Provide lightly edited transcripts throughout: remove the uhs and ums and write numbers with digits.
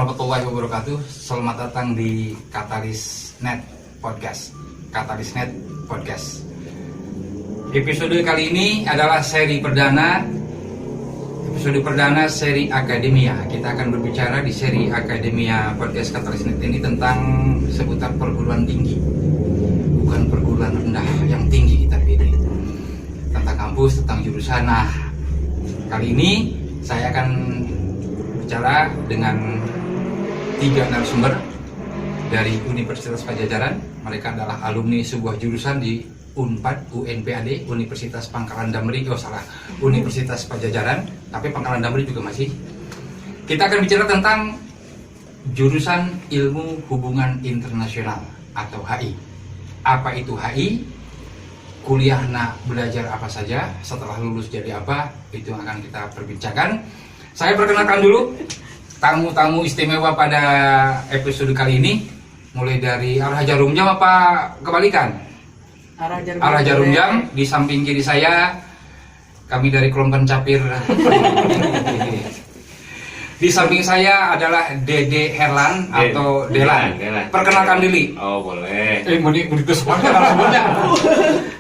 warahmatullahi wabarakatuh. Selamat datang di Katalis Net Podcast. Katalis Net Podcast. Episode kali ini adalah seri perdana. Episode perdana seri Akademia. Kita akan berbicara di seri Akademia Podcast Katalis Net ini tentang seputar perguruan tinggi. Bukan perguruan rendah, yang tinggi kita pilih. Tentang kampus, tentang jurusan. Nah, kali ini saya akan bicara dengan 3 narasumber dari Universitas Padjadjaran. Mereka adalah alumni sebuah jurusan di UNPAD, UNPAD, Universitas Pangkalan Damri. Universitas Padjadjaran, tapi Pangkalan Damri juga masih. Kita akan bicara tentang jurusan Ilmu Hubungan Internasional atau HI. Apa itu HI? Kuliah nak belajar apa saja, setelah lulus jadi apa, itu yang akan kita perbincangkan. Saya perkenalkan dulu tamu-tamu istimewa pada episode kali ini. Mulai dari arah jarum jam apa kebalikan? Arah jarum jam. Di samping kiri saya, kami dari kelompok Capir. Di samping saya adalah Dede Herlan atau Delan. Perkenalkan diri. Oh boleh. Mau disebutkan narasumbernya.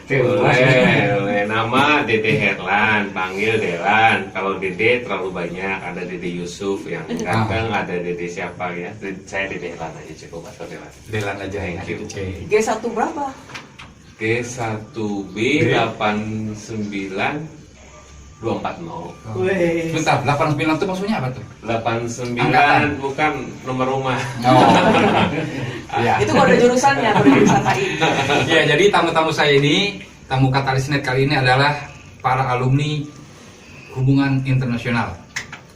Boleh. Nama Dede Herlan, panggil Delan. Kalau Dede terlalu banyak, ada Dede Yusuf yang ganteng, ada Dede siapa ya? Saya Dede Herlan aja cukup atau Delan. Delan aja. Thank you. G1 berapa? G1B 89240. Wih. Bentar, 89 itu maksudnya apa tuh? 89 Angkatan. bukan nomor rumah. Ya. Itu kode jurusannya, kode jurusan HI. Ya, jadi tamu-tamu saya ini, tamu Katalis Net kali ini adalah para alumni Hubungan Internasional.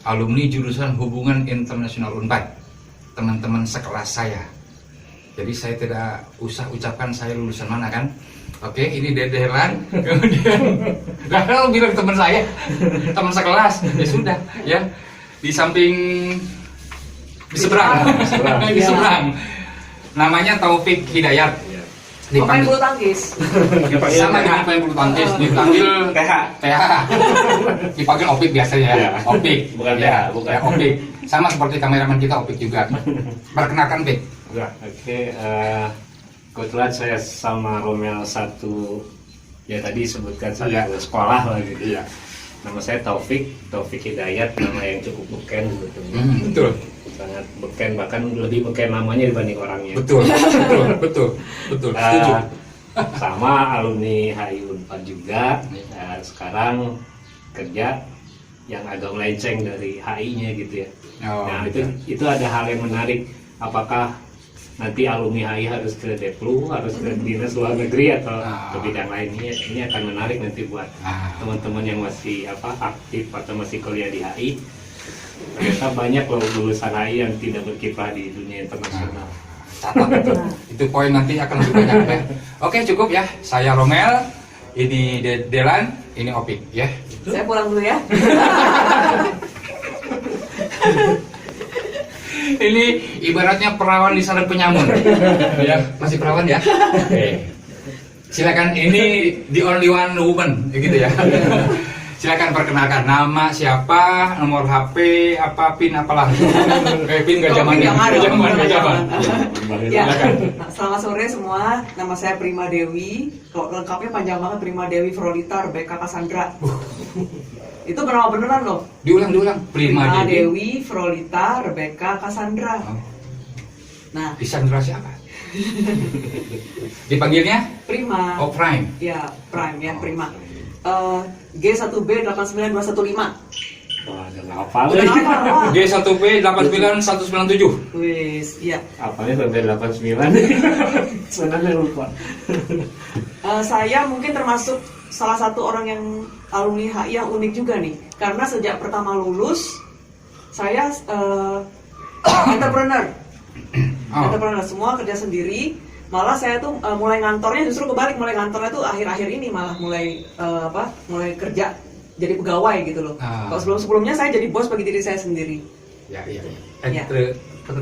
Alumni jurusan Hubungan Internasional UNPAD. Teman-teman sekelas saya. Jadi saya tidak usah ucapkan saya lulusan mana kan. Oke, ini Dede Herlan. Kemudian kalau bilang teman saya, teman sekelas, ya sudah, ya. Di samping di seberang. Di seberang. Namanya Taufik Hidayat. Pemain bulu tangkis. Sama dengan pemain bulu tangkis, dipanggil TH. Dipanggil Opik biasanya ya. Opik. Bukan ya, TH, bukan. ya, Opik. Sama seperti kameramen kita Opik juga. Perkenalkan Pik. Oke, kebetulan saya sama Romel satu, ya tadi sebutkan satu sekolah lah gitu. Iya. Nama saya Taufik Hidayat, nama yang cukup beken sebetulnya. Betul. Sangat beken, bahkan lebih beken namanya dibanding orangnya. Betul. Setuju. Sama alumni HI Unpad juga. Sekarang kerja yang agak melenceng dari HI-nya gitu ya. Oh, Nah itu ada hal yang menarik. Apakah nanti alumni HI harus ke Deplu, harus ke dinas luar negeri atau ke bidang lainnya? Ini akan menarik nanti buat teman-teman yang masih aktif atau masih kuliah di HI. Ternyata banyak loh lulusan HI yang tidak berkiprah di dunia internasional. Catat itu poin nanti akan lebih banyak ya. Oke, cukup ya. Saya Romel, ini Delan, ini Opik ya. Saya pulang dulu ya. Ini ibaratnya perawan di sarang penyamun. Ya, masih perawan ya. Oke. Silakan, ini the only one woman gitu ya. Silakan perkenalkan nama siapa, nomor HP, apa PIN apalah. PIN gak zaman. Ya. Selamat sore semua. Nama saya Prima Dewi. Kalau lengkapnya panjang banget, Prima Dewi Frolita Rebecca Cassandra. Itu bernama beneran loh. Diulang. Prima Dewi Frolita Rebecca Cassandra. Nah, Cassandra siapa? Dipanggilnya? Prima. Oh, Prime. Ya, Prime ya, Prima. G1B 89215. Wah, ada hafal. G1B 89197. Wis, iya. Apalnya sampai 89. Sebenarnya lupa. Saya mungkin termasuk salah satu orang yang alumni HI yang unik juga nih, karena sejak pertama lulus saya entrepreneur, semua kerja sendiri. Malah saya tuh mulai ngantornya justru kebalik, mulai ngantornya tuh akhir-akhir ini malah mulai kerja jadi pegawai gitu loh. Kalau sebelumnya saya jadi bos bagi diri saya sendiri. Ya.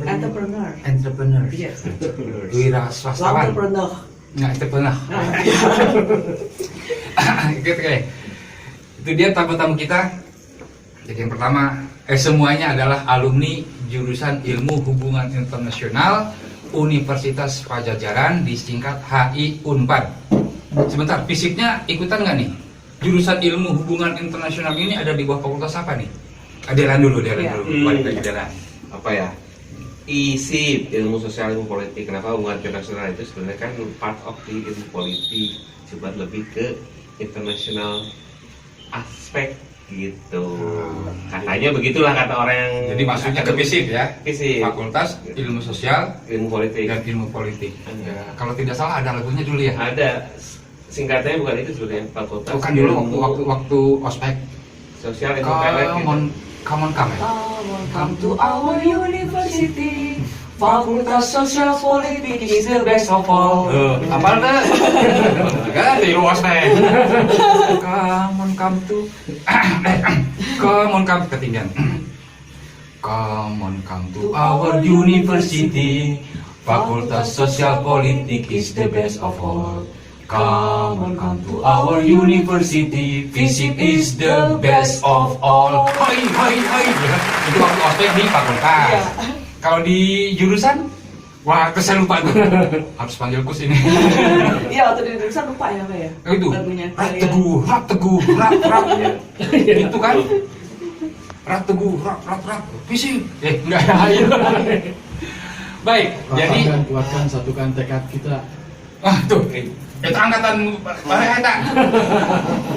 Entrepreneur. Yes. Entrepreneur. Wira swastawan. Entrepreneur. Nggak, entrepreneur. Oke. Itu dia tamu-tamu kita. Jadi yang pertama, semuanya adalah alumni jurusan Ilmu Hubungan Internasional Universitas Pajajaran, disingkat HI Unpad. Sebentar, fisiknya ikutan nggak nih? Jurusan Ilmu Hubungan Internasional ini ada di bawah fakultas apa nih? Delan dulu, balik lagi Delan. Apa ya? ISIP, ilmu sosial, ilmu politik. Kenapa hubungan internasional itu sebenarnya kan part of the ilmu politik, coba lebih ke international aspek gitu. Katanya begitulah kata orang yang. Jadi maksudnya ke FISIP ya? FISIP. Fakultas Ilmu Sosial Ilmu politik. dan Ilmu Politik. Ya, kalau tidak salah ada lagunya dulu ya? Ada. Singkatnya bukan itu sebenarnya, fakultas. Bukan dulu waktu ospek. Sosial ilmu pelet gitu. Come on, come. Come to our university. Fakultas Sosial Politik is the best of all. Apa tuh? Enggak, tiru ospek. Come on, come ketinggian. Come on, come to our university. Fakultas Sosial Politik is the best of all. Come to our university. FISIP is the best of all. Hai. Itu waktu ospek di fakultas. Kalau di jurusan, wah, saya lupa tuh. Harus panggil kus ini. Iya, waktu di jurusan lupa ya, Pak ya. Itu. Lagunya. Rap teguh. Itu kan. Rap teguh, rap. FISIP. Enggak ada. Baik, jadi kuatkan, satukan tekad kita. tuh. Itu angkatan Eta.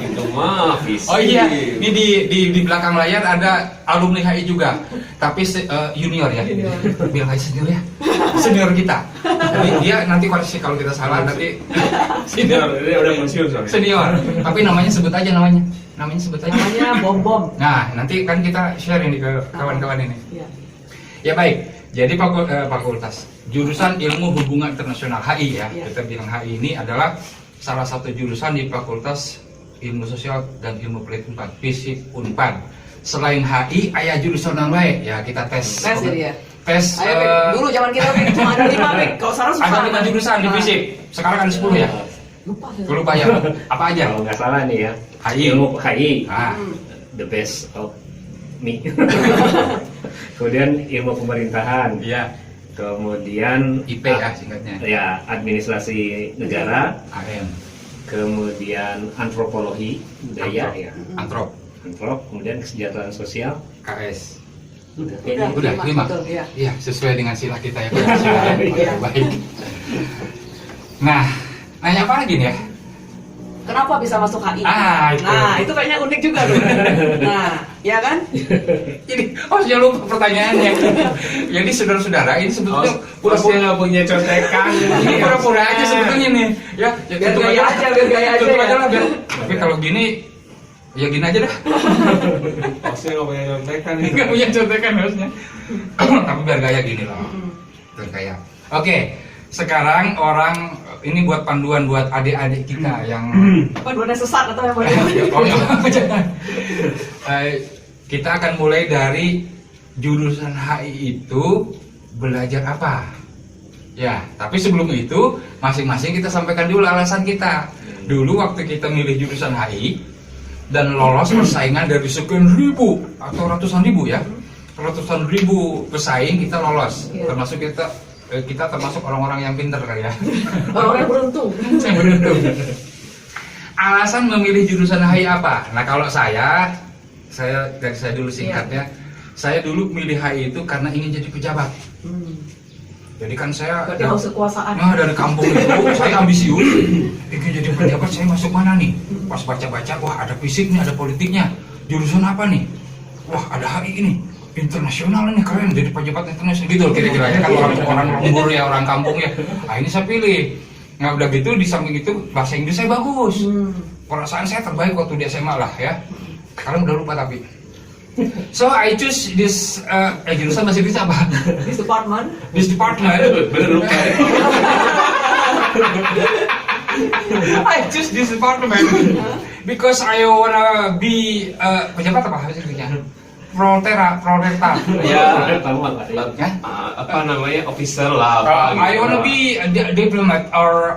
Itu mah FISIP. Oh iya, ini di belakang layar ada alumni HI juga, tapi junior ya. Bilang aja senior ya, senior kita. Jadi dia nanti koreksi kalau kita salah, nanti Senior, dia udah pensiun soalnya. senior. Tapi namanya sebut aja namanya. Namanya Bom. Nah, nanti kan kita share ini ke kawan-kawan ini. Iya. Ya baik, jadi fakultas jurusan Ilmu Hubungan Internasional HI ya, kita bilang HI ini adalah salah satu jurusan di Fakultas Ilmu Sosial dan Ilmu Politik Unpad, FISIP Unpad. Selain HI, ayah jurusan yang lain ya kita tes. Tes jadi ya. Tes. Ayo, dulu zaman kita cuma ada 5, Bek. Kalau sekarang susah. Ada 5 jurusan di FISIP. Sekarang ada 10 ya. Lupa ya. Apa aja? Kalau nggak salah nih ya, HI. ilmu HI, the best of me. Kemudian ilmu pemerintahan, Iya. kemudian IP ya singkatnya. ya administrasi negara, AM. kemudian antropologi budaya ya, Antrop. kemudian kesejahteraan sosial. KS. Udah. Udah 5. betul, iya. Iya, sesuai dengan sila kita ya. Oke, baik. Nah, nanya apa lagi nih ya? Kenapa bisa masuk HI? Itu. Nah, itu kayaknya unik juga tuh. Nah, ya kan? Ini, saya lupa pertanyaannya. Jadi saudara-saudara, ini sebetulnya Pura-pura nggak punya contekan. ini pura-pura aja sebetulnya nih. Ya, Biar gaya aja tutup ya. aja lah, biar. Tapi kalau gini, ya gini aja dah. Maksudnya nggak punya contekan. Nggak punya contekan harusnya. Tapi biar gaya gini lah. Biar gaya. Oke, sekarang ini buat panduan buat adik-adik kita yang Panduannya sesat atau yang jangan. Kita akan mulai dari jurusan HI itu belajar apa? Ya, tapi sebelum itu masing-masing kita sampaikan dulu alasan kita. Dulu waktu kita milih jurusan HI dan lolos persaingan dari sekian ribu atau ratusan ribu ya, ratusan ribu pesaing kita lolos, termasuk kita termasuk orang-orang yang pintar kali ya. orang yang beruntung. Saya beruntung. Alasan memilih jurusan HI apa? Nah kalau saya dulu singkatnya, saya dulu milih HI itu karena ingin jadi pejabat. Jadi kan saya Berarti haus kekuasaan. Nah dari kampung itu saya ambisius, ingin jadi pejabat. Saya masuk mana nih? Pas baca-baca, wah ada fisiknya, ada politiknya. Jurusan apa nih? Wah ada HI ini. Internasional nih keren, jadi pejabat internasional gitu kira-kira ya kan orang lembur ya, orang kampung ya. Nah ini saya pilih. Nah udah gitu di samping itu bahasa Inggris saya bagus. Perasaan saya terbaik waktu di SMA lah ya. Sekarang udah lupa tapi. So I choose this jurusan bahasa Inggris apa? This department. This department. Bener lupa. I choose this department because I wanna be pejabat apa bahasa Inggrisnya? Proletar. Ya, Ya? apa namanya, officer lah. I wanna be a diplomat or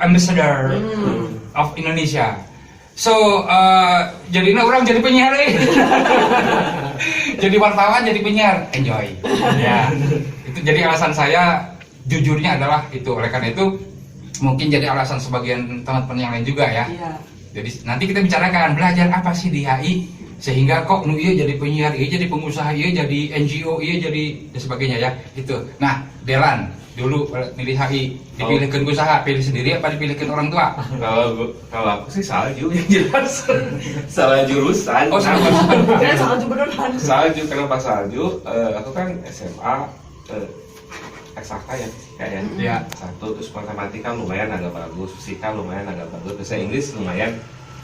ambassador of Indonesia. So, jadinya orang jadi penyiar jadi wartawan, jadi penyiar, enjoy. Ya, itu jadi alasan saya jujurnya adalah itu. Oleh karena itu mungkin jadi alasan sebagian teman-teman yang lain juga ya. Iya. Jadi nanti kita bicarakan belajar apa sih di HI sehingga kok nu iya jadi penyiar, iya jadi pengusaha, iya jadi NGO, iya jadi dan sebagainya ya. Itu. Nah, Delan dulu milih HI, dipilihkan usaha, pilih sendiri apa dipilihkan orang tua? Kalau aku sih salju yang jelas. Salah jurusan. Oh, salah jurusan. Saya salju beneran. Salju, kenapa salju? Aku kan SMA eksakta ya, kayaknya. Ya. Satu, terus matematika lumayan agak bagus, fisika lumayan agak bagus, bahasa Inggris lumayan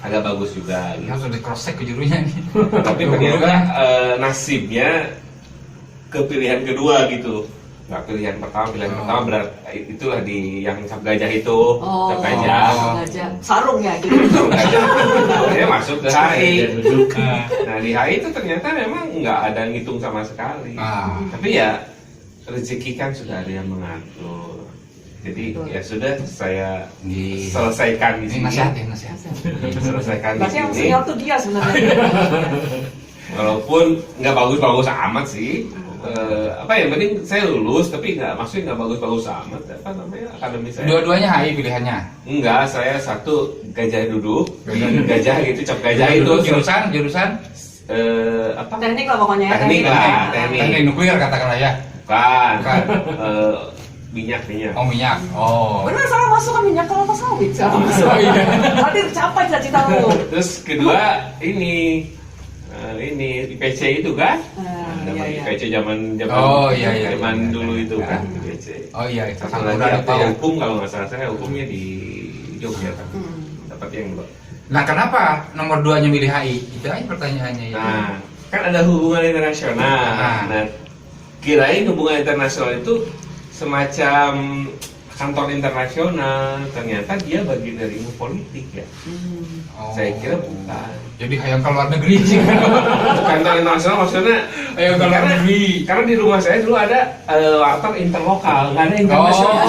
agak bagus juga. Ya, Gitu. harus di cross check ke jurunya nih. Tapi ternyata nasibnya kepilihan kedua gitu. Nggak pilihan pertama berat itulah di yang cap gajah itu, cap gajah. Gajah. Sarung ya gitu. Dia masuk ke HI. Duduk. Nah di HI itu ternyata memang nggak ada ngitung sama sekali. Tapi ya rezeki kan sudah ada yang mengatur. Jadi ya sudah saya selesaikan di Ini sini. nasihat ya, nasihat. Selesaikan di Berarti yang sini. senior tuh dia sebenarnya. Walaupun nggak bagus-bagus amat sih. Apa ya, penting saya lulus, tapi maksudnya nggak bagus-bagus amat. Apa namanya akademi saya? Dua-duanya HI pilihannya. Enggak, saya satu gajah duduk, gajah gitu, cap gajah itu. Jurusan Apa? Teknik lah pokoknya ya. Teknik lah, teknik. teknik nuklir katakanlah ya. Bukan. Bukan. Minyak. Oh, minyak. Oh. Bener, salah masuk kan minyak kelapa sawit. Salah masuk. Oh, iya. Nanti tercapai cita-citamu. Terus kedua ini IPC itu kan? Iya. IPC zaman Oh, iya. dulu itu Iya. kan IPC. Oh iya, Satu lagi perkampuran apa itu ya. hukum kalau nggak salah saya hukumnya di Jogja kan. Dapat yang dua. Nah, kenapa nomor 2-nya milih HI? Itu aja pertanyaannya ya. Nah, kan ada hubungan internasional. Nah, kirain hubungan internasional itu semacam kantor internasional, ternyata dia bagian dari ilmu politik ya. Oh. Saya kira bukan. Jadi hayang ke luar negeri sih. Kantor internasional maksudnya Hayang ke luar negeri. karena di rumah saya dulu ada warteg interlokal, nggak ada internasional.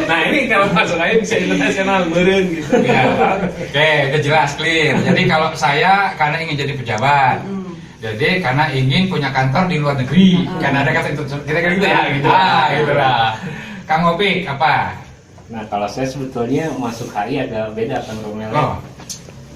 Nah ini kalau masuknya bisa internasional meren gitu. Ya. Oke, udah jelas clear. Jadi kalau saya karena ingin jadi pejabat. Jadi karena ingin punya kantor di luar negeri. Karena ada kata itu kira-kira gitu ya. Gitu. Gitu lah. Kang Opik apa? Nah kalau saya sebetulnya masuk HI agak beda Kang Romel. Oh.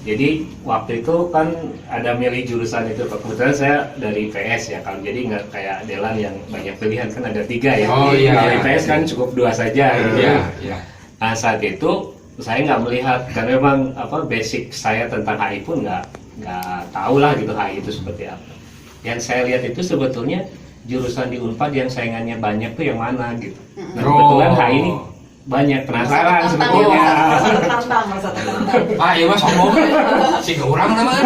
Jadi waktu itu kan ada milih jurusan itu. Kebetulan saya dari IPS ya kan. Jadi nggak kayak Delan yang banyak pilihan, kan ada 3 ya. Oh, iya, Kalau iya. IPS kan cukup 2 saja. Gitu. Iya. Nah saat itu saya nggak melihat, karena memang basic saya tentang HI pun nggak tahu lah gitu HI itu seperti apa. Yang saya lihat itu sebetulnya jurusan di Unpad yang saingannya banyak tuh yang mana gitu. Nah kebetulan HI ini banyak, penasaran sebetulnya. Merasa tertantang. Ah, iya Mas, sombong. Si orang namanya.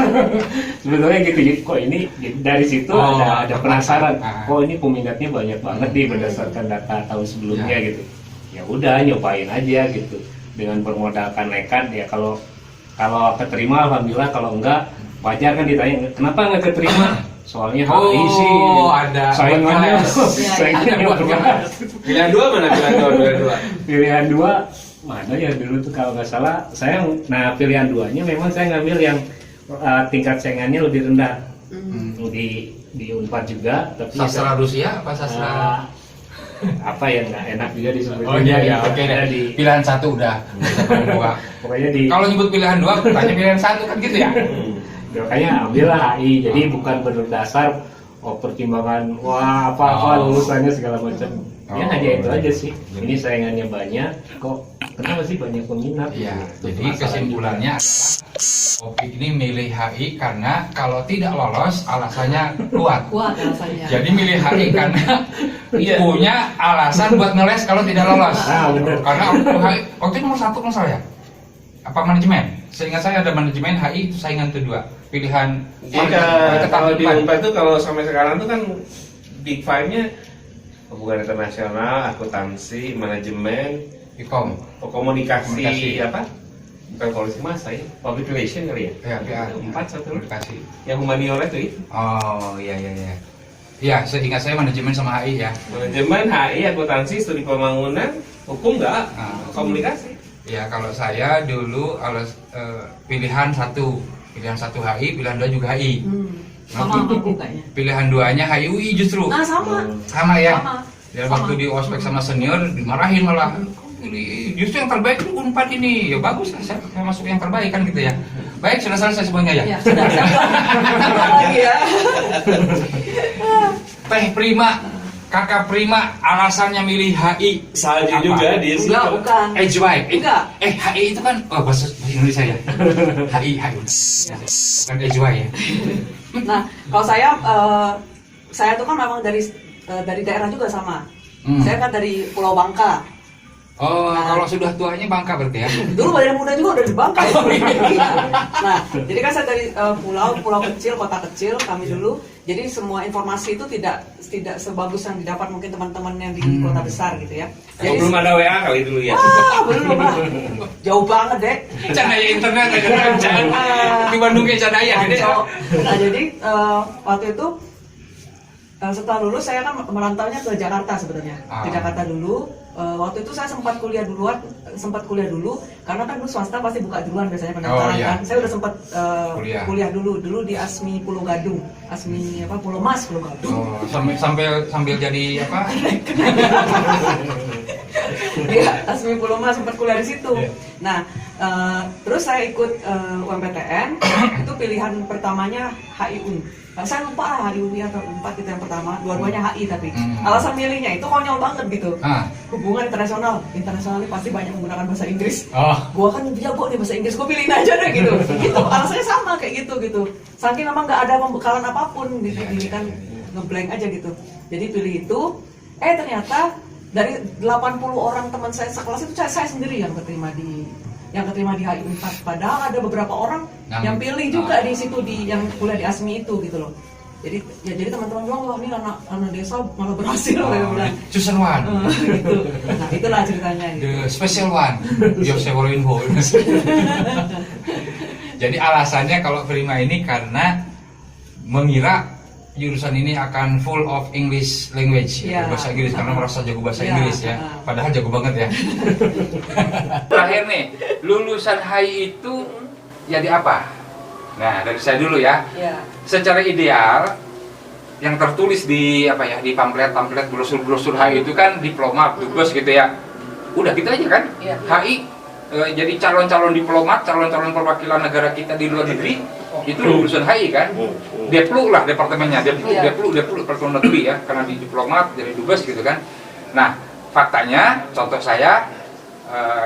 Sebetulnya gitu, jadi kok ini dari situ ada penasaran. Kok ini peminatnya banyak banget nih berdasarkan data tahun sebelumnya gitu. Ya udah nyobain aja gitu. Dengan bermodalkan nekat ya, kalau keterima alhamdulillah, kalau enggak wajar kan ditanya kenapa nggak keterima. Soalnya HI sih ada saingannya buat berat. Pilihan dua mana? Pilihan 2 mana ya dulu tuh kalau nggak salah saya. Nah pilihan 2-nya memang saya ngambil yang tingkat saingannya lebih rendah di Unpad juga, tapi Sastra Rusia apa sastra? apa ya nggak enak juga disebut. Oh iya, oke deh. Pilihan 1 udah. Pokoknya di Kalau nyebut pilihan 2, tanya pilihan 1 kan gitu ya. makanya ambillah HI. Jadi bukan berdasar pertimbangan apa lulusannya segala macam. Ya hanya itu aja sih. Ini saingannya banyak, kok kenapa sih banyak peminat? Iya. Itu Jadi masalahnya. kesimpulannya Opik ini milih HI karena kalau tidak lolos alasannya kuat. Kuat rasanya. Jadi milih HI karena punya alasan buat ngeles kalau tidak lolos. Benar. Karena waktu itu nomor 1 kalau salah ya. Apa manajemen? Seingat saya ada manajemen, HI itu saingan kedua. Pilihan Kalau di Unpad itu kalau sampai sekarang tuh kan Big Five-nya hubungan internasional, akuntansi, manajemen, Ikom. komunikasi apa? Bukan polisi masa ya, public relation kali ya? Ya, PR. 4 satu. Komunikasi. Yang humaniora itu. Oh, iya. Iya, seingat saya manajemen sama HI ya. Manajemen, HI, akuntansi, studi pembangunan, hukum enggak, komunikasi. Ya, kalau saya dulu pilihan 1 HI, pilihan 2 juga HI. Sama aku kayaknya. Pilihan 2-nya HIUI justru. Nah sama. Sama ya. Sama. Dan waktu di ospek sama senior dimarahin malah. Ini justru yang terbaik itu Unpad ini. Ya bagus lah, saya masuk yang terbaik kan gitu ya. Baik, sudah selesai semuanya ya. Ya sudah. Tambah lagi ya. Teh Prima, Kakak Prima alasannya milih HI. Salju Apa? juga dia sih. Enggak, bukan. HY. Enggak. HI itu kan bahasa Indonesia ya. HI. Bukan HY ya. Nah, kalau saya tuh kan memang dari daerah juga sama. Saya kan dari Pulau Bangka. Oh, kalau sudah tuanya Bangka berarti ya. Dulu dari muda juga udah di Bangka. Iya. Nah, jadi kan saya dari pulau kecil, kota kecil kami dulu. Jadi semua informasi itu tidak sebagus yang didapat mungkin teman-teman yang di kota besar gitu ya. Jadi belum ada WA kali dulu ya. belum lah. Jauh banget, Dek. Canaya internet aja kan. Di Bandung kayak canaya gede. Nah, jadi waktu itu setelah lulus saya kan merantaunya ke Jakarta sebenarnya. Ke Jakarta dulu. Waktu itu saya sempat kuliah dulu karena kan dulu swasta pasti buka duluan biasanya pendaftaran kan. Saya udah sempat kuliah dulu di ASMI Pulau Gadung. ASMI Pulau Mas Pulau Gadung. Oh, sambil jadi apa? Iya, ASMI Pulau Mas sempat kuliah di situ. Nah, terus saya ikut UMPTN. Itu pilihan pertamanya HI-UN. Saya lupa lah HI-UI atau UNPAD itu yang pertama, dua-duanya HI tapi alasan milihnya itu konyol banget gitu. Hubungan internasional ini pasti banyak menggunakan bahasa Inggris. Gua kan jago nih bahasa Inggris, gua pilihin aja deh gitu. Gitu, alasannya sama kayak gitu. Saking memang nggak ada pembekalan apapun gitu, ini kan ngeblank aja gitu. Jadi pilih itu, ternyata dari 80 orang teman saya sekelas itu saya sendiri yang keterima di HI Unpad. Padahal ada beberapa orang yang pilih juga di situ yang kuliah di ASMI itu gitu loh. Jadi teman-teman bilang wah ini anak desa malah berhasil bilang. Chosen one. Gitu. Nah, itulah ceritanya gitu. The special one. Jose Mourinho. Jadi alasannya kalau Prima ini karena mengira jurusan ini akan full of English language, bahasa Inggris karena merasa jago bahasa Inggris ya. Padahal jago banget ya. Terakhir nih, lulusan HI itu jadi apa? Nah, dari saya dulu ya. Secara ideal yang tertulis di di pamflet brosur HI itu kan diploma, tugas gitu ya. Udah gitu aja kan? HI jadi calon-calon diplomat, calon-calon perwakilan negara kita di luar negeri itu lulusan HI kan? Deplu lah departemennya, Deplu Departemen Negeri ya, karena di diplomat jadi dubes gitu kan. Nah, faktanya contoh saya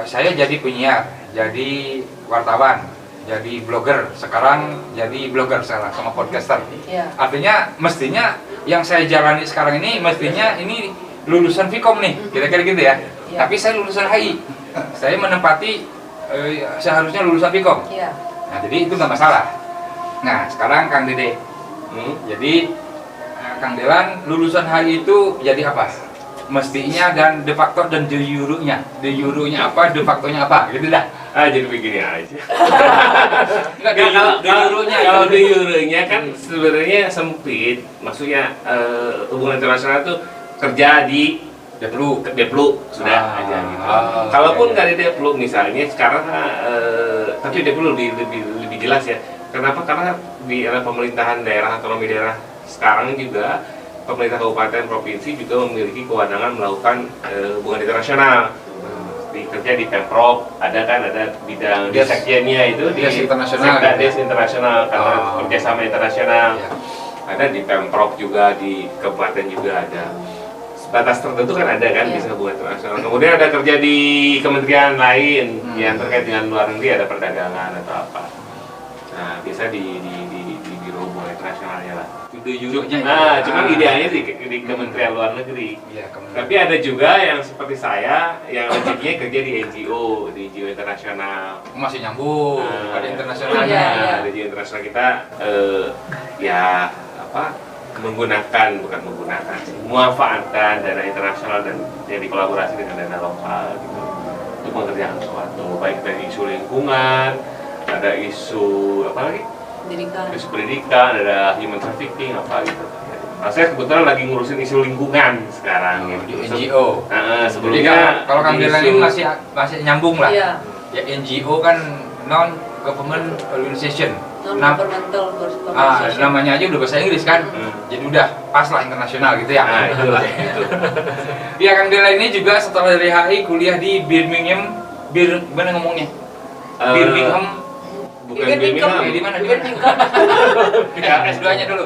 jadi penyiar, jadi wartawan, jadi blogger, sekarang jadi blogger sama podcaster. Artinya mestinya yang saya jalani sekarang ini mestinya ini lulusan Vkom nih, kira-kira gitu ya. Tapi saya lulusan HI. Saya menempati seharusnya lulusan Vkom. Nah, jadi itu nggak masalah. Nah, sekarang Kang Dede. Jadi Kang Delan lulusan HI itu jadi apa? Mestinya dan de facto dan de jure-nya. De jure-nya apa, de facto-nya apa? Gitu dah. Jadi begini aja. Kalau de jure-nya kan sebenarnya sempit. Maksudnya hubungan internasional itu kerja di Deplu sudah aja gitu. Kalaupun nggak di Deplu misalnya sekarang tapi Deplu lebih jelas ya. Kenapa? Karena di era pemerintahan daerah otonomi daerah sekarang juga pemerintah kabupaten provinsi juga memiliki kewenangan melakukan hubungan internasional. Kerja di Pemprov ada bidang di sekjennya itu di Sekdades internasional karena kerjasama internasional. Ada di Pemprov juga, di kabupaten juga ada. Batas tertentu kan ada kan bisa hubungan internasional. Kemudian ada kerja di kementerian lain yang terkait dengan luar negeri, ada perdagangan atau apa. Nah, biasa di biro hubungan internasionalnya lah. Cuman idealnya di Kementerian Luar Negeri. Tapi ada juga yang seperti saya yang rezekinya kerja di NGO internasional. Masih nyambung pada internasionalnya. Di NGO internasional kita memanfaatkan dana internasional dan jadi kolaborasi dengan dana lokal gitu untuk mengerjakan sesuatu, baik dari isu lingkungan, ada isu apa lagi? Isu pendidikan, ada human trafficking apa gitu. Nah, saya kebetulan lagi ngurusin isu lingkungan sekarang di NGO. Sebelumnya kalau Kang Delan ini masih nyambung lah. Ya NGO kan non government organization. Non-governmental organization. Namanya aja udah bahasa Inggris kan, jadi udah pas lah internasional gitu ya. Nah, itulah itu. Ya, Kang Dela ini juga setelah dari HI kuliah di Birmingham, gimana ngomongnya? Birmingham, Bukan Birmingham. Birmingham. di mana? Ya, S2-nya dulu.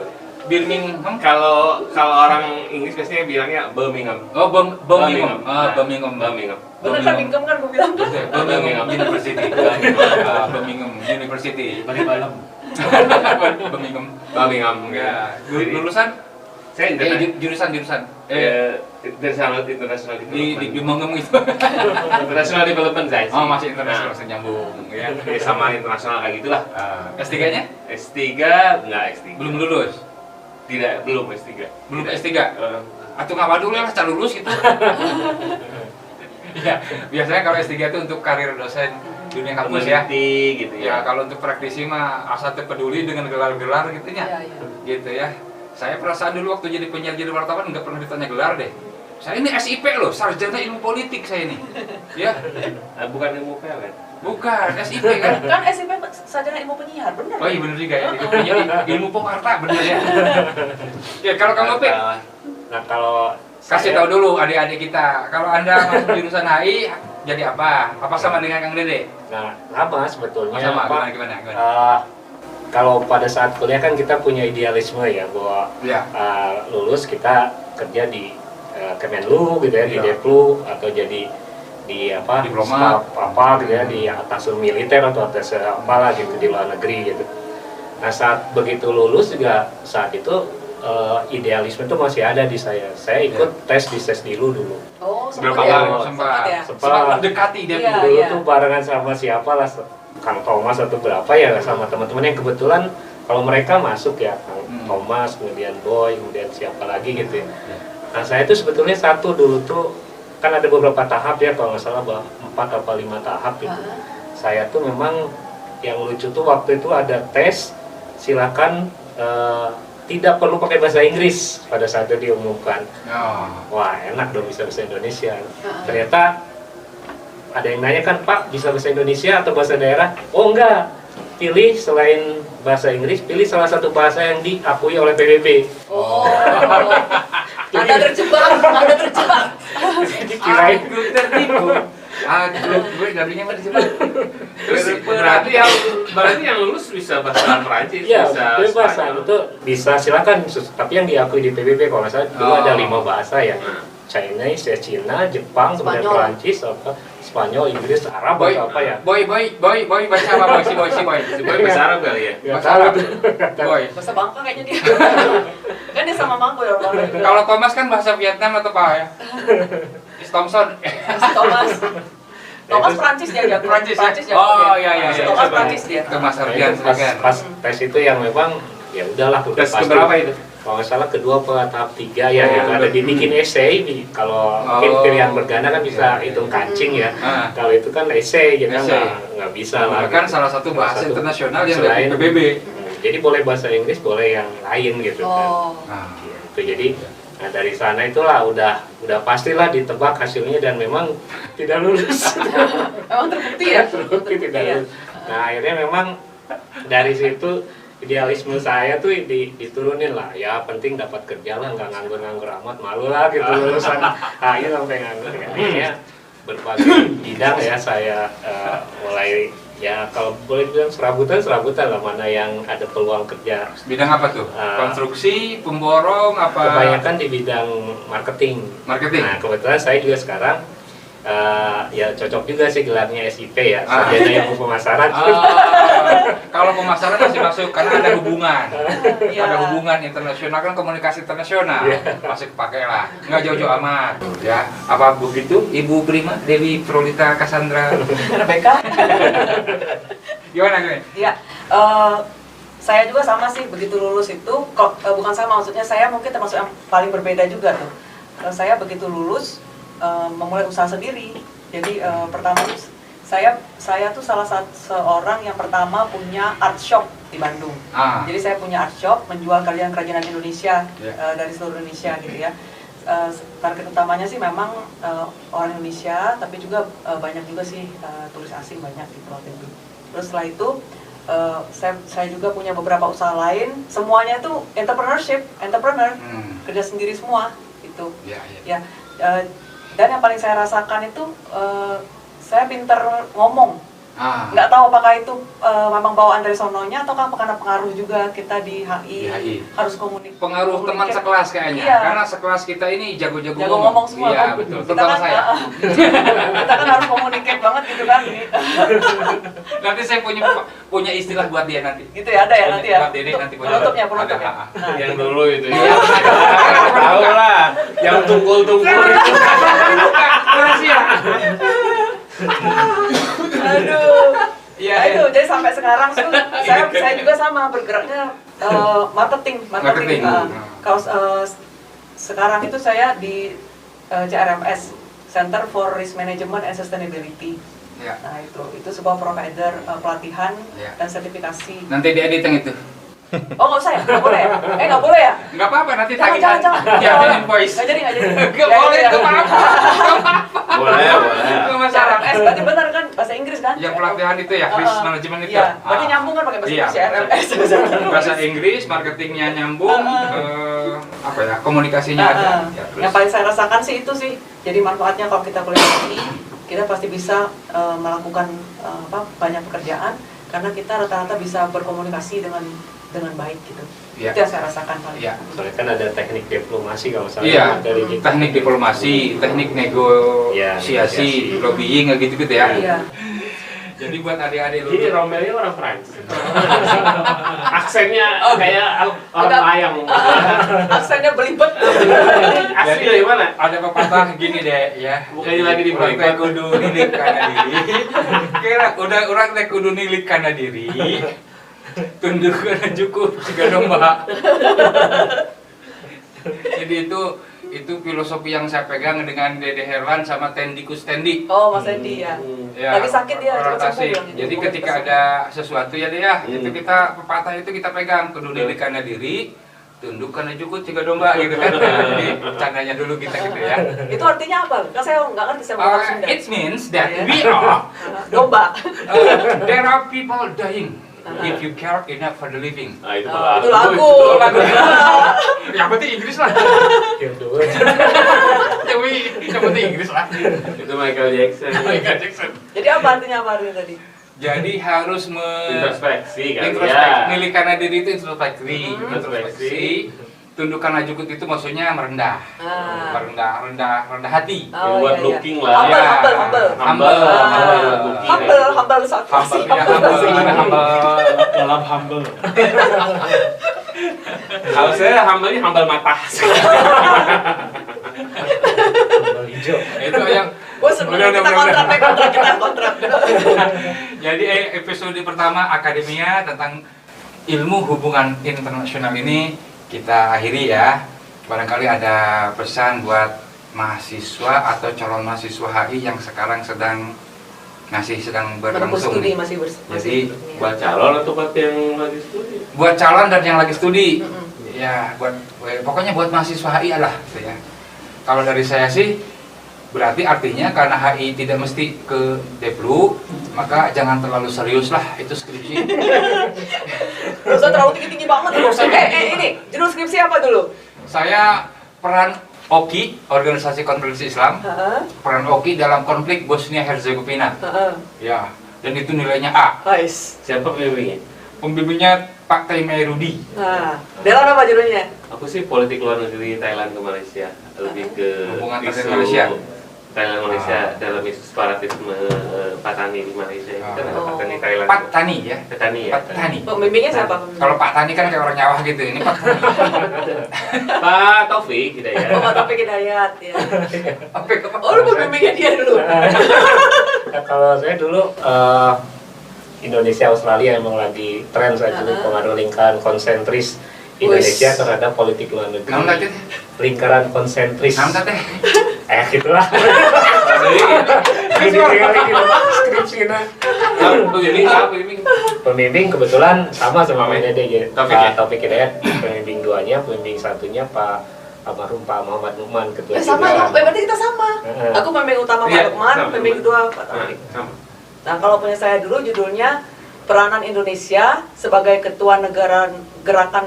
Birmingham. Kalau orang Inggris biasanya bilangnya Birmingham. Oh, Birmingham. Birmingham. Bener kan Birmingham kan gue bilang kan? Birmingham University. Birmingham University. Malam. Birmingham. Ya. Lulusan? Saya Jurusan. international Di Birmingham gitu. international development science. Oh, masih internasional nyambung ya. Ya, sama internasional kayak gitulah. S3-nya? S3 enggak S3. Belum lulus. Belum S3. Belum Tidak. S3. Atau nggak dulu lah, cara lulus gitu. Ya, biasanya kalau S3 itu untuk karir dosen dunia kampus ya. Peneliti gitu Ya, ya. kalau untuk praktisi mah asal peduli dengan gelar-gelar gitu ya. Iya. Gitu ya. Saya perasaan dulu waktu jadi penyiar, jadi wartawan nggak pernah ditanya gelar deh. Saya ini SIP loh, sarjana ilmu politik saya ini. Ya, Bukan ilmu PLN. bukan SIP kan. Kan SIP sarjana ilmu penyiar, bener? Oh iya bener juga ya. Ilmu pewarta bener ya. Ya, kalau kamu Pip, Nah, kalau kasih saya- tahu dulu adik-adik kita. Kalau Anda masuk jurusan HI jadi apa? Apa sama dengan Kang Dede? Nah, sama sebetulnya. Sama, Pak. gimana? Kalau pada saat kuliah kan kita punya idealisme ya bahwa Ya. lulus kita kerja di Kemenlu gitu ya, di Iya. Deplu atau jadi di apa Diplomat. staf apa gitu ya, di atas militer atau atas apalah gitu di luar negeri gitu. Nah, saat begitu lulus juga saat itu idealisme itu masih ada di saya. Saya ikut tes di SESDILU dulu. Oh, Berapa sempat ya? kali? Sempat ya? Sempat mendekati dia Iya. dulu. Dulu tuh barengan sama siapa lah, Kang Thomas atau berapa ya, sama teman-teman yang kebetulan kalau mereka masuk ya, Kang Thomas, kemudian Boy, kemudian siapa lagi gitu ya. Nah, saya tuh sebetulnya satu dulu tuh kan ada beberapa tahap ya, kalau nggak salah 4 atau 5 tahap gitu. Saya tuh memang yang lucu tuh waktu itu ada tes, silakan tidak perlu pakai bahasa Inggris pada saat itu diumumkan. Oh. Wah, enak dong bisa bahasa Indonesia. Ternyata ada yang nanya kan, Pak, bisa bahasa Indonesia atau bahasa daerah? Oh enggak, pilih selain bahasa Inggris, pilih salah satu bahasa yang diakui oleh PBB. Oh. Anda terjebak. Jadi kirain Aku tertipu. Gue gabinya mah disebut. Terus berarti yang lulus bisa bahasa Perancis, ya bisa bebas, Spanyol. itu bisa silakan, tapi yang diakui di PBB kalau nggak salah dulu ada 5 bahasa ya. Chinese, ya Cina, Jepang, kemudian Spanyol. Perancis, apa Spanyol, Inggris, Arab Boy, atau apa ya? boy, baca apa boy, si boy. Sebagai bahasa Arab kali ya. Ya, Bahasa Arab. kata- Boy. Bahasa Bangka kayaknya dia. Kan dia sama Mangko ya orang juga. Kalau Thomas kan bahasa Vietnam atau apa ya? Is Thompson. Thomas. Thomas Prancis dia jago. Prancis ya? jago Oh, dia. iya. Thomas Prancis dia. Ke Mas Nah, Ardian itu pas tes itu yang memang ya udahlah udah Tes pasti. keberapa itu? Kalau nggak salah kedua apa tahap 3 ya, Oh, yang ada dibikin esai kalau mungkin pilihan berganda kan bisa hitung kancing ya. Ah. Kalau itu kan esai jadi Esai. nggak bisa lah. Kan gitu. salah satu bahasa Salah satu internasional yang selain- dari PBB. Jadi boleh bahasa Inggris, boleh yang lain gitu kan. Oh. Nah, Gitu. Jadi nah dari sana itulah udah pastilah ditebak hasilnya dan memang tidak lulus. Emang terbukti ya? Terbukti tidak Iya. lulus. Nah akhirnya memang dari situ idealisme saya tuh diturunin lah, ya penting dapat kerja lah, nggak nganggur-nganggur amat, malu lah gitu lulusan akhirnya sampai nganggur ya. Akhirnya berbagai bidang ya saya mulai ya kalau boleh bilang serabutan lah, mana yang ada peluang kerja. bidang apa tuh? Konstruksi, pemborong, apa? Kebanyakan di bidang marketing. Marketing. Nah kebetulan saya juga sekarang ya cocok juga sih gelarnya SIP ya, Ah. sarjana ilmu pemasaran. Kalau pemasaran masih masuk karena ada hubungan. Iya. Ada hubungan internasional kan, komunikasi internasional. Masih pakai lah. Nggak jauh-jauh amat. Ya, apa begitu? Ibu Prima Dewi Prolita Cassandra. Rebecca. Gimana gue? Iya. Saya juga sama sih begitu lulus itu bukan sama, maksudnya saya mungkin termasuk yang paling berbeda juga tuh. Saya begitu lulus memulai usaha sendiri. Jadi pertama tuh saya tuh salah satu seorang yang pertama punya art shop di Bandung. Jadi saya punya art shop menjual kerajinan Indonesia dari seluruh Indonesia gitu ya. Target utamanya sih memang orang Indonesia, tapi juga banyak juga sih turis asing banyak gitu waktu itu. Terus setelah itu saya juga punya beberapa usaha lain, semuanya tuh entrepreneur, kerja sendiri semua itu. Ya, dan yang paling saya rasakan itu saya pinter ngomong. Nggak tahu apakah itu memang bawaan dari sononya atau karena pengaruh juga kita di HI, harus komunikasi. Pengaruh teman sekelas kayaknya, iya. Karena sekelas kita ini jago-jago ngomong semua iya, kan. betul. Kita Terutama kan, saya. kita kan harus komunikasi banget gitu kan. Nanti saya punya istilah buat dia nanti. Gitu ya, ada ya nanti ya. Buat Dede nanti Penutupnya. Ada. Nah, Yang dulu itu ya. Iya, Tahu lah. Yang tungkul-tungkul itu. Rahasia. Aduh. Iya, Nah, itu iya. jadi sampai sekarang tuh saya juga sama bergeraknya marketing. Kalau sekarang itu saya di CRMS, Center for Risk Management and Sustainability. Ya. Nah itu sebuah provider pelatihan Ya. dan sertifikasi. Nanti diedit yang itu. Oh nggak usah ya? Nggak boleh ya? Nggak boleh ya? Nggak apa-apa, nanti Jangan. Ya, invoice. Nggak jadi. Nggak Ya, boleh, itu ya. nggak apa-apa. Boleh. Nggak masalah. CRMS berarti benar kan bahasa Inggris kan? Yang pelatihan itu ya, risk management itu. Iya, berarti nyambung kan pakai bahasa Iya. Inggris CRMS. Bahasa Inggris, marketingnya nyambung, apa ya, komunikasinya ada. Ya, terus. Yang paling saya rasakan sih itu sih. Jadi manfaatnya kalau kita kuliah di UI, kita pasti bisa melakukan banyak pekerjaan karena kita rata-rata bisa berkomunikasi dengan baik gitu. Iya. Itu yang saya rasakan paling. Iya. Soalnya kan ada teknik diplomasi kalau misalnya Iya, dari kita. teknik diplomasi, teknik negosiasi, negosiasi. lobbying gitu-gitu ya. Iya. Jadi buat adik-adik lu. Jadi Romelnya orang Prancis. Aksennya kayak orang Agak- layang. Aksennya belibet. Asli dari mana? Ada pepatah gini deh ya. Bukannya lagi di Urang teh boykot. kudu nilik kana diri. Kira udah urang teh kudu nilik kana diri. Tunduk kana cukup jika domba. Jadi itu filosofi yang saya pegang dengan Dede Herlan sama Tendi Kustendi. Oh, Mas Edi ya. Ya, Lagi sakit dia, orang cepat Tasik. sembuh. Jadi ketika ada sesuatu ya deh ya, itu kita pepatah itu kita pegang, kudu nilik kana diri, tunduk kana jukut jika domba gitu kan. Jadi candanya dulu kita gitu ya. Itu artinya apa? Kan saya nggak ngerti saya mau Sunda. It means that Iya. we are Domba. there are people dying if you care enough for the living. Nah, itu Itu lagu. Itu lagu. Yang penting Inggris lah. Yang penting Inggris lah. Itu Michael Jackson. Michael Jackson. Jadi apa artinya tadi? Jadi harus Introspeksi kan introspeksi, ya. milik karena diri itu introspeksi. Introspeksi. Tunduk karena jukut itu maksudnya merendah. Rendah hati. Oh, Buat iya, iya. looking lah. Humble, Ya. humble. Humble. Humble saat Humble, fasih. ya, humble. dalam humble. Kalau saya humble-nya humble mata. Hijau. Itu yang Gue sebelum kita kontrak. Jadi episode pertama Akademia tentang ilmu hubungan internasional ini kita akhiri ya. Barangkali ada pesan buat mahasiswa atau calon mahasiswa HI yang sekarang sedang Menempuh berlangsung. studi nih. masih Jadi Buat calon atau buat yang lagi studi? buat calon dan yang lagi studi, Mm-mm. ya pokoknya buat mahasiswa HI lah, gitu ya. Kalau dari saya sih berarti artinya karena HI tidak mesti ke Deplu, maka jangan terlalu serius lah itu skripsi. Gak usah terlalu tinggi-tinggi banget dulu. Ini judul skripsi apa dulu? Saya peran OKI, Organisasi Konferensi Islam, peran OKI dalam konflik Bosnia Herzegovina. Ya, dan itu nilainya A. Guys. Siapa pembimbingnya? Pembimbingnya Pak Taimai Rudi. Nah, Delan apa judulnya? Aku sih politik luar negeri Thailand ke Malaysia, lebih ke Hubungan isu Thailand Malaysia. Thailand Malaysia dalam isu separatisme Patani di Malaysia itu kan ada Oh. Patani Thailand. Pak Tani ya. Patani ya. Pak Tani. Pembimbingnya siapa? Kalau Pak Tani kan kayak orang Jawa gitu, ini Pak Tani. Pak Taufik gitu ya. Oh, Taufik Hidayat ya. Apa Oh, lu pembimbingnya dia dulu. Nah, kalau saya dulu Indonesia Australia emang lagi tren saat ini pengaruh lingkaran konsentris Indonesia terhadap politik luar negeri. Namun tadi, Lingkaran konsentris. namun tadi. Gitulah. Jadi skripsinya. Pembimbing kebetulan sama Pak Dede ya. Taufik Hidayat. Pembimbing duanya, pembimbing satunya Pak almarhum Pak Muhammad Numan ketua. Sama dong, berarti kita sama. Aku pembimbing utama Pak Iya, Lukman, sama. pembimbing kedua Pak Taufik. Sama. Nah, kalau punya saya dulu judulnya peranan Indonesia sebagai ketua negara gerakan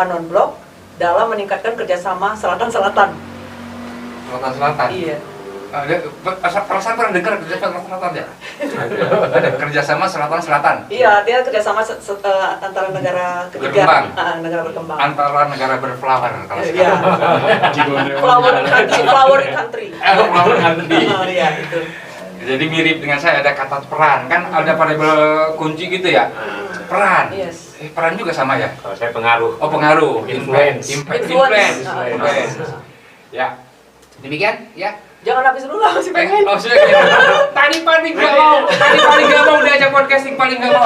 non-blok dalam meningkatkan kerjasama Selatan-Selatan. Selatan-Selatan. Iya. Perasaan pernah dengar kerjasama Selatan ya? Ada kerjasama Selatan-Selatan. Iya, dia kerjasama antara negara ketiga, negara berkembang. Antara negara berflower kalau Iya. sekarang. Flower country. Flower country. Iya, itu. Jadi mirip dengan saya, ada kata peran, kan ada variabel kunci gitu ya. Peran. Yes. Peran juga sama ya? Kalau saya pengaruh. Oh, pengaruh. Influence. Influence. Ya. Demikian ya. Jangan habis dulu lah, masih pengen. Oh, sudah. Tadi paling gak mau diajak podcasting, paling gak mau.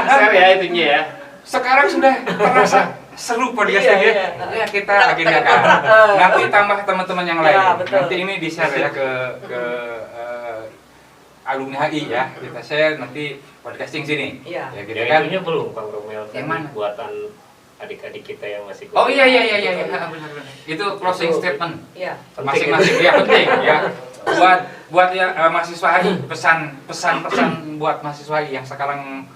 Share ya itunya ya. Sekarang sudah terasa seru podcasting ya. Ya kita agendakan. Nanti tambah teman-teman yang lain. Nanti ini di-share ya ke alumni HI ya. Kita share nanti podcasting sini. Iya. Ya gitu Ya kan. itunya belum Bang Romel. Yang mana? Buatan adik-adik kita yang masih Oh iya, benar. Itu closing statement. Iya. Masing-masing ya penting ya. Buat ya mahasiswa HI, pesan buat mahasiswa HI yang sekarang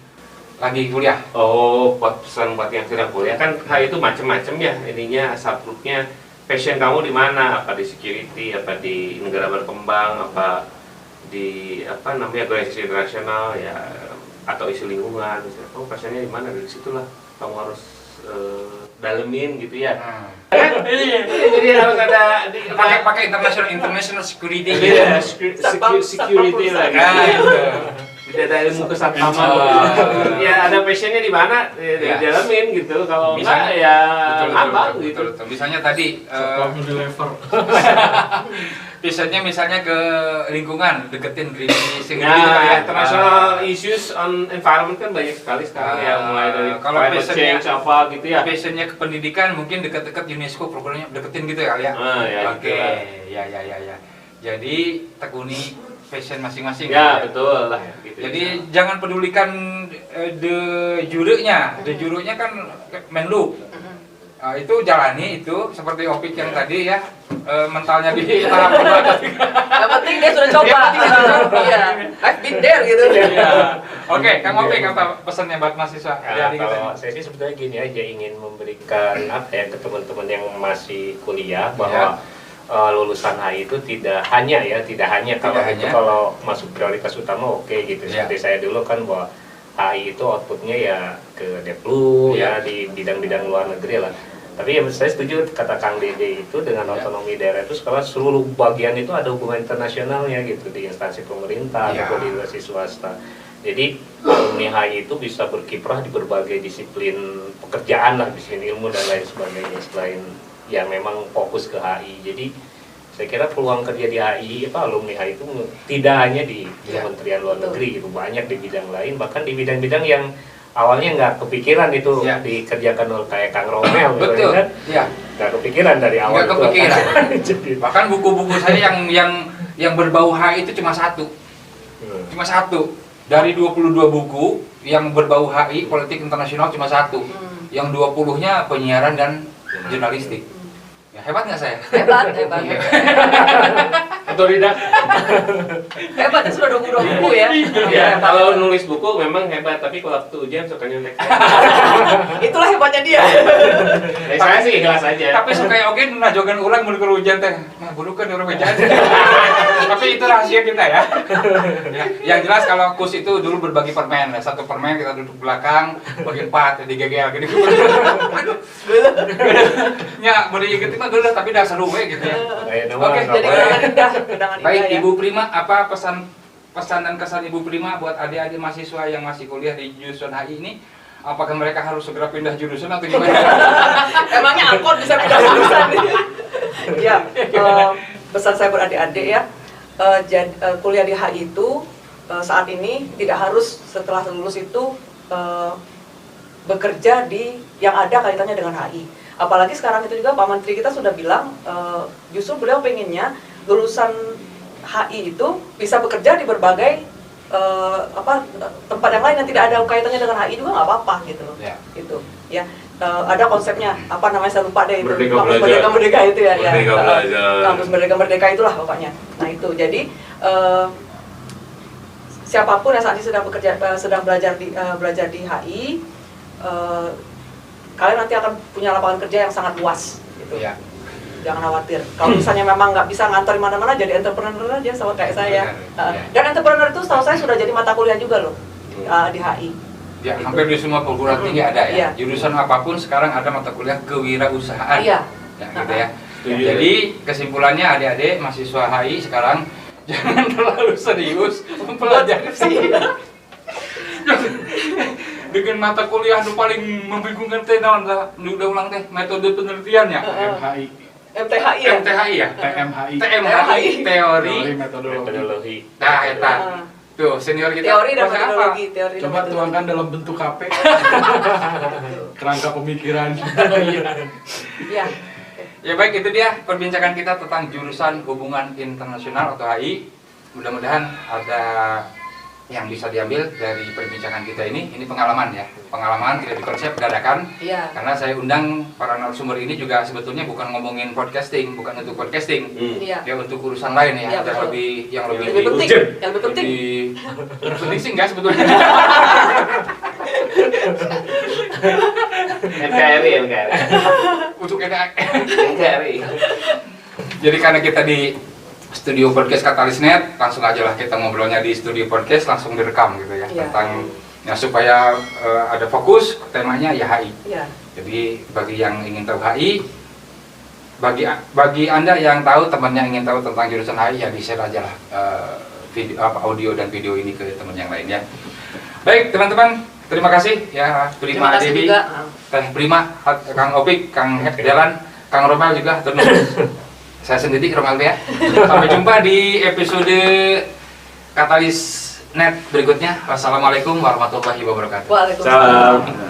lagi kuliah. Oh, pesan buat yang sedang kuliah kan HI itu macam-macam ya. Ininya subgroupnya passion kamu di mana? Apa di security, apa di negara berkembang, apa di organisasi internasional ya, atau isu lingkungan. Oh, passionnya di mana? Dari situlah kamu harus dalemin gitu ya. Jadi harus ada Pakai international security. Iya, security lah. Tidak ada ilmu kesatpaman. Ya ada passionnya di mana, dalamin gitu. Kalau enggak ya ngambang gitu. Misalnya tadi passionnya misalnya ke lingkungan, deketin Greenpeace gitu kan ya. International issues on environment kan banyak sekali sekarang ya, mulai dari kalau climate change apa gitu ya. Passionnya ke pendidikan mungkin dekat-dekat UNESCO programnya deketin gitu ya kali ya. Oke, ya. Jadi tekuni passion masing-masing. Ya betul lah. Gitu. Jadi jangan pedulikan de jurenya kan Menlu. Itu jalani itu seperti Opik yang tadi ya, mentalnya di tahap kedua. Yang penting dia sudah coba. Iya. I've been there gitu. Oke, Kang Opik apa pesannya buat mahasiswa? Ya, kalau saya sih sebetulnya gini aja, ingin memberikan ke teman-teman yang masih kuliah bahwa lulusan HI itu tidak hanya kalau masuk prioritas utama oke gitu. Seperti saya dulu kan bahwa HI itu outputnya ya ke Deplu ya di bidang-bidang luar negeri lah. Tapi ya saya setuju kata Kang Dede itu dengan otonomi daerah itu sekarang seluruh bagian itu ada hubungan internasionalnya gitu di instansi pemerintah atau di instansi swasta. Jadi alumni HI itu bisa berkiprah di berbagai disiplin pekerjaan lah, disiplin ilmu dan lain sebagainya selain yang memang fokus ke HI. Jadi saya kira peluang kerja di HI, alumni HI itu tidak hanya di Kementerian Luar Negeri gitu, banyak di bidang lain, bahkan di bidang-bidang yang awalnya nggak kepikiran itu dikerjakan oleh kayak Kang Romel gitu kan. Nggak kepikiran dari awal. Nggak kepikiran. Bahkan buku-buku saya yang berbau HI itu cuma satu. Cuma satu. Dari 22 buku yang berbau HI, politik internasional cuma satu. Yang 20-nya penyiaran dan jurnalistik. Ya, hebat nggak saya? Hebat. Otodidak. Hebat ya, sudah 22 buku ya. Iya, kalau nulis buku memang hebat, tapi kalau waktu ujian suka nyontek. Itulah hebatnya dia. Saya sih ikhlas aja. Tapi suka oke najogan ulang mun keur hujan teh. Nah, burukan orang hujan. Tapi itu rahasia kita ya. Yang jelas kalau kus itu dulu berbagi permen. Satu permen kita duduk belakang, bagi 4 digegel gini. Ya, mau diinget mah dulu tapi dah seru we gitu ya. Oke, jadi undangan indah. Baik, ya. Ibu Prima, apa pesan dan kesan Ibu Prima buat adik-adik mahasiswa yang masih kuliah di jurusan HI ini? Apakah mereka harus segera pindah jurusan atau gimana? Emangnya angkot bisa pindah jurusan? Ya, pesan saya buat adik-adik ya, kuliah di HI itu saat ini tidak harus setelah lulus itu bekerja di yang ada kaitannya dengan HI. Apalagi sekarang itu juga Pak Menteri kita sudah bilang justru beliau pengennya lulusan HI itu bisa bekerja di berbagai tempat yang lain yang tidak ada kaitannya dengan HI juga nggak apa-apa gitu loh. Gitu ya. Ada konsepnya apa namanya saya lupa deh itu Merdeka itu ya. Kampus Merdeka itulah pokoknya. Nah itu jadi siapapun yang saat ini sedang belajar di HI, kalian nanti akan punya lapangan kerja yang sangat luas gitu. Iya. Jangan khawatir. Kalau misalnya memang nggak bisa ngantor di mana-mana, jadi entrepreneur aja sama kayak saya. Iya. Dan entrepreneur itu setahu saya sudah jadi mata kuliah juga loh di HI. Ya, Gitu. hampir di semua perguruan tinggi ada ya. Iya. Jurusan apapun sekarang ada mata kuliah kewirausahaan. Iya. Ya, gitu ya. Jadi kesimpulannya adik-adik mahasiswa HI sekarang jangan terlalu serius mempelajari dengan mata kuliah itu paling membingungkan teh naon lah. Udah ulang teh metode penelitiannya. MHI, MTHI ya. MTHI ya. TMHI, TMHI teori. metodologi. Nah, eta. Tuh, senior kita. Teori dan bahasa apa? metodologi, teori dan Coba metodologi. tuangkan dalam bentuk KP. Kerangka pemikiran. Iya. Ya baik, itu dia perbincangan kita tentang jurusan hubungan internasional atau HI. Mudah-mudahan ada yang bisa diambil dari perbincangan kita ini. Ini pengalaman ya, pengalaman tidak dikonsep dadakan. Iya. Karena saya undang para narasumber ini juga sebetulnya bukan ngomongin podcasting, bukan untuk podcasting. Iya. Ya untuk urusan lain ya, Iya, betul. yang lebih Lebih penting, urgent. yang lebih penting. Lebih penting sih enggak sebetulnya. NKRI. Untuk enak. NKRI. Jadi karena kita di studio podcast Katalis.net, langsung aja lah kita ngobrolnya di studio podcast, langsung direkam gitu ya. Iya. Tentang ya supaya ada fokus, temanya ya HI. Iya. Jadi bagi yang ingin tahu HI, bagi Anda yang tahu, teman yang ingin tahu tentang jurusan HI, ya di-share aja lah audio dan video ini ke teman yang lain ya. Baik teman-teman, terima kasih ya Terima Prima kasih Devi, juga. Teh Prima, Kang Opik, Kang Delan, Kang Romal juga tentu. Saya sendiri Romal ya. Sampai jumpa di episode Katalis.net berikutnya. Wassalamualaikum warahmatullahi wabarakatuh. Waalaikumsalam. Salam.